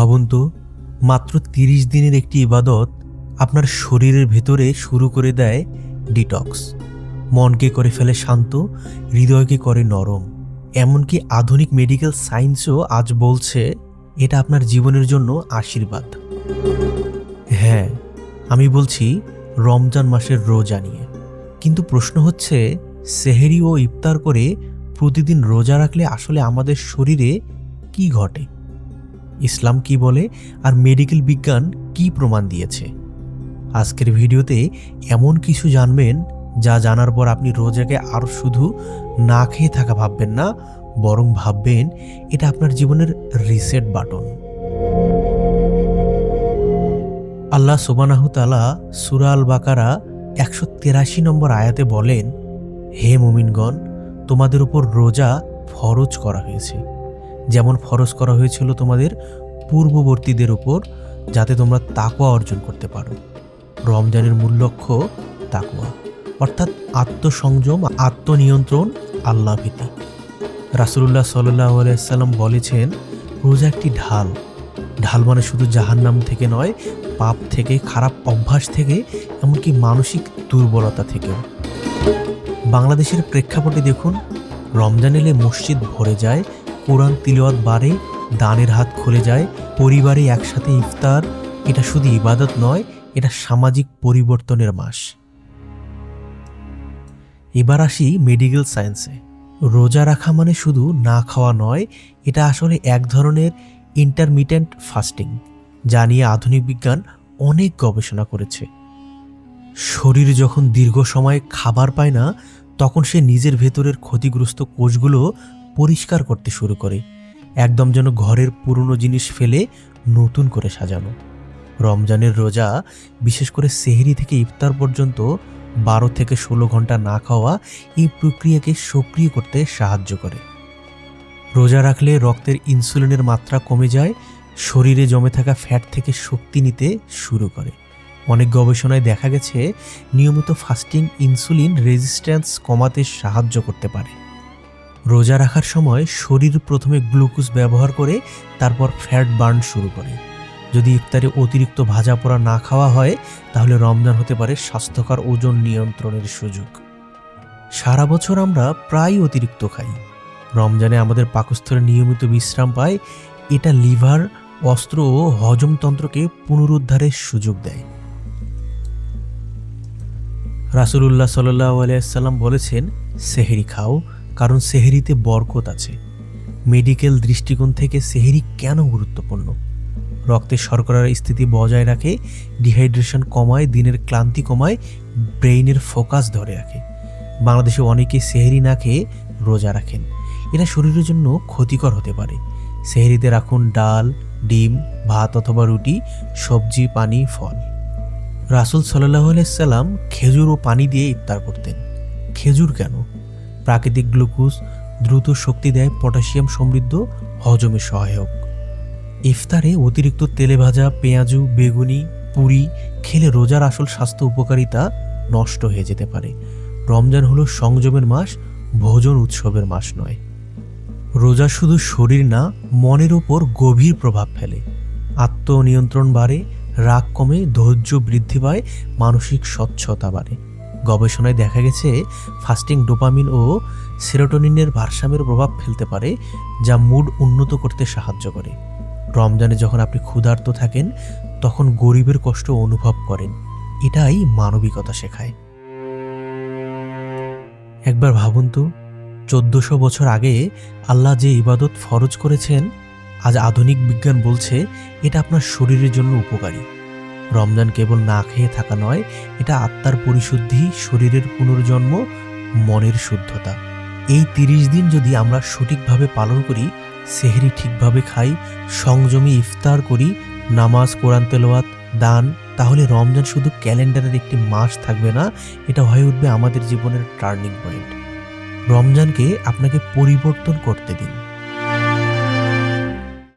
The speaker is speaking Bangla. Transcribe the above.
ভাবুন তো, মাত্র ৩০ দিনের একটি ইবাদত আপনার শরীরের ভেতরে শুরু করে দেয় ডিটক্স, মনকে করে ফেলে শান্ত, হৃদয়কে করে নরম। এমনকি আধুনিক মেডিকেল সায়েন্সও আজ বলছে এটা আপনার জীবনের জন্য আশীর্বাদ। হ্যাঁ, আমি বলছি রমজান মাসের রোজা নিয়ে। কিন্তু প্রশ্ন হচ্ছে, সেহরি ও ইফতার করে প্রতিদিন রোজা রাখলে আসলে আমাদের শরীরে কি ঘটে? ইসলাম কি বলে আর মেডিকেল বিজ্ঞান কি প্রমাণ দিয়েছে? আজকের ভিডিওতে এমন কিছু জানবেন যা জানার পর আপনি রোজাকে আর শুধু না খেয়ে থাকা ভাববেন না, বরং ভাববেন এটা আপনার জীবনের রিসেট বাটন। আল্লাহ সুবহানাহু তাআলা সূরা আল বাকারা ১৮৩ নম্বর আয়াতে বলেন, হে মুমিনগণ, তোমাদের উপর রোজা ফরজ করা হয়েছে, যেমন ফরজ করা হয়েছিল তোমাদের পূর্ববর্তীদের উপর, যাতে তোমরা তাকওয়া অর্জন করতে পারো। রমজানের মূল লক্ষ্য তাকওয়া, অর্থাৎ আত্মসংযম, আত্মনিয়ন্ত্রণ, আল্লাহ ভীতি। রাসূলুল্লাহ সাল্লাল্লাহু আলাইহি ওয়াসাল্লাম বলেছেন, রোজা একটি ঢাল। ঢাল মানে শুধু জাহান্নাম থেকে নয়, পাপ থেকে, খারাপ অভ্যাস থেকে, এমনকি মানসিক দুর্বলতা থেকেও। বাংলাদেশের প্রেক্ষাপটে দেখুন, রমজান এলে মসজিদ ভরে যায়, কোরআন তিলাওয়াত বাড়ে, দানের হাত খুলে যায়, পরিবারে একসাথে ইফতার। এটা শুধু ইবাদত নয়, এটা সামাজিক পরিবর্তনের মাস। এবার আসি মেডিকেল সায়েন্সে। রোজা রাখা মানে শুধু না খাওয়া নয়, এটা আসলে এক ধরনের ইন্টারমিটেন্ট ফাস্টিং, যা নিয়ে আধুনিক বিজ্ঞান অনেক গবেষণা করেছে। শরীর যখন দীর্ঘ সময় খাবার পায় না, তখন সে নিজের ভেতরের ক্ষতিগ্রস্ত কোষগুলো পরিষ্কার করতে শুরু করে, একদম যেন ঘরের পুরনো জিনিস ফেলে নতুন করে সাজানো। রমজানের রোজা, বিশেষ করে সেহরি থেকে ইফতার পর্যন্ত ১২ থেকে ১৬ ঘন্টা না খাওয়া, এই প্রক্রিয়াকে সক্রিয় করতে সাহায্য করে। রোজা রাখলে রক্তের ইনসুলিনের মাত্রা কমে যায়, শরীরে জমে থাকা ফ্যাট থেকে শক্তি নিতে শুরু করে। অনেক গবেষণায় দেখা গেছে নিয়মিত ফাস্টিং ইনসুলিন রেজিস্ট্যান্স কমাতে সাহায্য করতে পারে। রোজা রাখার সময় শরীর প্রথমে গ্লুকোজ ব্যবহার করে, তারপর ফ্যাট বার্ন শুরু করে। যদি ইফতারে অতিরিক্ত ভাজা পোড়া না খাওয়া হয়, তাহলে রমজান হতে পারে স্বাস্থ্যকর ওজন নিয়ন্ত্রণের সুযোগ। সারা বছর আমরা প্রায় অতিরিক্ত খাই, রমজানে আমাদের পাকস্থলে নিয়মিত বিশ্রাম পায়। এটা লিভার, অস্ত্র ও হজমতন্ত্রকে পুনরুদ্ধারের সুযোগ দেয়। রাসূলুল্লাহ সাল্লাল্লাহু আলাইহি ওয়াসাল্লাম বলেছেন, সেহরি খাও, কারণ সেহরিতে বরকত আছে। মেডিকেল দৃষ্টিকোণ থেকে সেহরি কেন গুরুত্বপূর্ণ? রক্তে শর্করার স্থিতি বজায় রাখে, ডিহাইড্রেশন কমায়, দিনের ক্লান্তি কমায়, ব্রেইনের ফোকাস ধরে রাখে। বাংলাদেশে অনেকে সেহরি না খেয়ে রোজা রাখেন। এটা শরীরের জন্য ক্ষতিকর হতে পারে। সেহরিতে রাখুন ডাল, ডিম, ভাত অথবা রুটি, সবজি, পানি, ফল। রাসূল সাল্লাল্লাহু আলাইহি ওয়াসাল্লাম খেজুর ও পানি দিয়ে ইফতার করতেন। খেজুর কেন? প্রাকৃতিক গ্লুকোজ, দ্রুত শক্তি দেয়, পটাশিয়াম সমৃদ্ধ, হজমে সহায়ক। ইফতারে অতিরিক্ত তেলে ভাজা, পেঁয়াজু, বেগুনি, পুরি খেলে রোজার আসল স্বাস্থ্য উপকারিতা নষ্ট হয়ে যেতে পারে। রমজান হলো সংযমের মাস, ভোজন উৎসবের মাস নয়। রোজা শুধু শরীর না, মনের ওপর গভীর প্রভাব ফেলে। আত্মনিয়ন্ত্রণ বাড়ে, রাগ কমে, ধৈর্য বৃদ্ধি পায়, মানসিক স্বচ্ছতা বাড়ে। গবেষণায় দেখা গেছে ফাস্টিং ডোপামিন ও সেরোটোনিনের ভারসাম্যের প্রভাব ফেলতে পারে, যা মুড উন্নত করতে সাহায্য করে। রমজানে যখন আপনি ক্ষুধার্ত থাকেন, তখন গরিবের কষ্ট অনুভব করেন। এটাই মানবিকতা শেখায়। একবার ভাবুন তো, ১৪০০ বছর আগে আল্লাহ যে ইবাদত ফরজ করেছেন, আজ আধুনিক বিজ্ঞান বলছে এটা আপনার শরীরের জন্য উপকারী। রমজান কেবল না খেয়ে থাকা নয়, এটা আত্মার পরিশুদ্ধি, শরীরের পুনর্জন্ম, মনের শুদ্ধতা। এই ৩০ দিন যদি আমরা সঠিকভাবে পালন করি, সেহরি ঠিকভাবে খাই, সংযমী ইফতার করি, নামাজ, কোরআন তেলাওয়াত, দান, তাহলে রমজান শুধু ক্যালেন্ডারের একটি মাস থাকবে না, এটা হয়ে উঠবে আমাদের জীবনের টার্নিং পয়েন্ট। রমজানকে আপনাকে পরিবর্তন করতে দিন।